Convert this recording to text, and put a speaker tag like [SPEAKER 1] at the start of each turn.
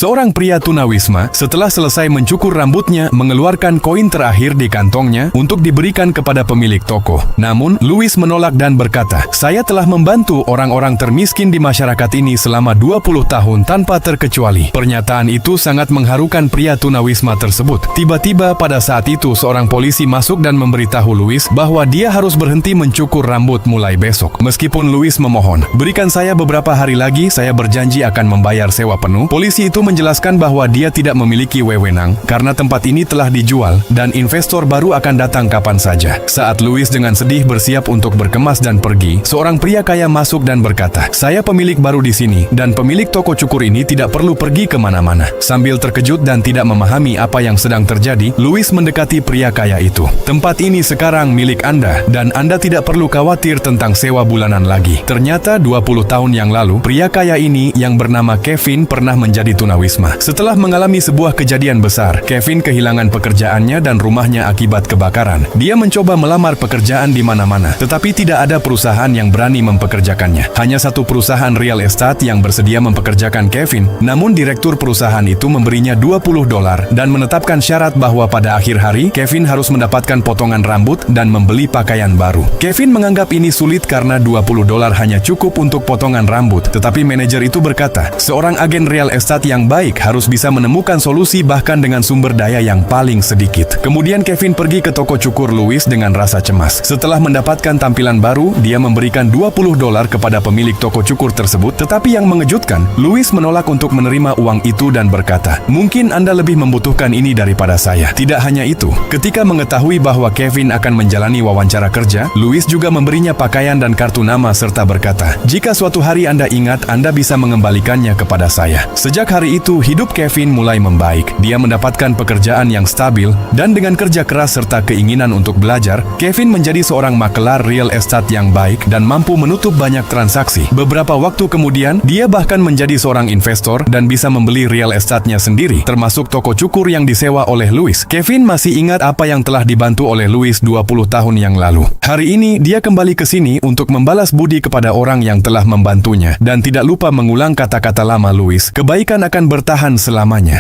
[SPEAKER 1] Seorang pria tunawisma setelah selesai mencukur rambutnya mengeluarkan koin terakhir di kantongnya untuk diberikan kepada pemilik toko. Namun, Louis menolak dan berkata, "Saya telah membantu orang-orang termiskin di masyarakat ini selama 20 tahun tanpa terkecuali." Pernyataan itu sangat mengharukan pria tunawisma tersebut. Tiba-tiba pada saat itu seorang polisi masuk dan memberitahu Louis bahwa dia harus berhenti mencukur rambut mulai besok. Meskipun Louis memohon, "Berikan saya beberapa hari lagi, saya berjanji akan membayar sewa penuh." Polisi itu menjelaskan bahwa dia tidak memiliki wewenang karena tempat ini telah dijual dan investor baru akan datang kapan saja. Saat Louis dengan sedih bersiap untuk berkemas dan pergi, seorang pria kaya masuk dan berkata, "Saya pemilik baru di sini dan pemilik toko cukur ini tidak perlu pergi kemana-mana." Sambil terkejut dan tidak memahami apa yang sedang terjadi, Louis mendekati pria kaya itu. "Tempat ini sekarang milik Anda dan Anda tidak perlu khawatir tentang sewa bulanan lagi." Ternyata 20 tahun yang lalu, pria kaya ini yang bernama Kevin pernah menjadi tunawisma. Setelah mengalami sebuah kejadian besar, Kevin kehilangan pekerjaannya dan rumahnya akibat kebakaran. Dia mencoba melamar pekerjaan di mana-mana, tetapi tidak ada perusahaan yang berani mempekerjakannya. Hanya satu perusahaan real estate yang bersedia mempekerjakan Kevin, namun direktur perusahaan itu memberinya $20 dan menetapkan syarat bahwa pada akhir hari, Kevin harus mendapatkan potongan rambut dan membeli pakaian baru. Kevin menganggap ini sulit karena $20 hanya cukup untuk potongan rambut, tetapi manajer itu berkata, seorang agen real estate yang baik harus bisa menemukan solusi bahkan dengan sumber daya yang paling sedikit. Kemudian Kevin pergi ke toko cukur Louis dengan rasa cemas. Setelah mendapatkan tampilan baru, dia memberikan $20 kepada pemilik toko cukur tersebut, tetapi yang mengejutkan, Louis menolak untuk menerima uang itu dan berkata, "Mungkin Anda lebih membutuhkan ini daripada saya." Tidak hanya itu, ketika mengetahui bahwa Kevin akan menjalani wawancara kerja, Louis juga memberinya pakaian dan kartu nama serta berkata, "Jika suatu hari Anda ingat, Anda bisa mengembalikannya kepada saya." Sejak hari itu, hidup Kevin mulai membaik. Dia mendapatkan pekerjaan yang stabil, dan dengan kerja keras serta keinginan untuk belajar, Kevin menjadi seorang makelar real estate yang baik dan mampu menutup banyak transaksi. Beberapa waktu kemudian, dia bahkan menjadi seorang investor dan bisa membeli real estate-nya sendiri, termasuk toko cukur yang disewa oleh Louis. Kevin masih ingat apa yang telah dibantu oleh Louis 20 tahun yang lalu. Hari ini, dia kembali ke sini untuk membalas budi kepada orang yang telah membantunya dan tidak lupa mengulang kata-kata lama Louis, "Kebaikan akan bertahan selamanya."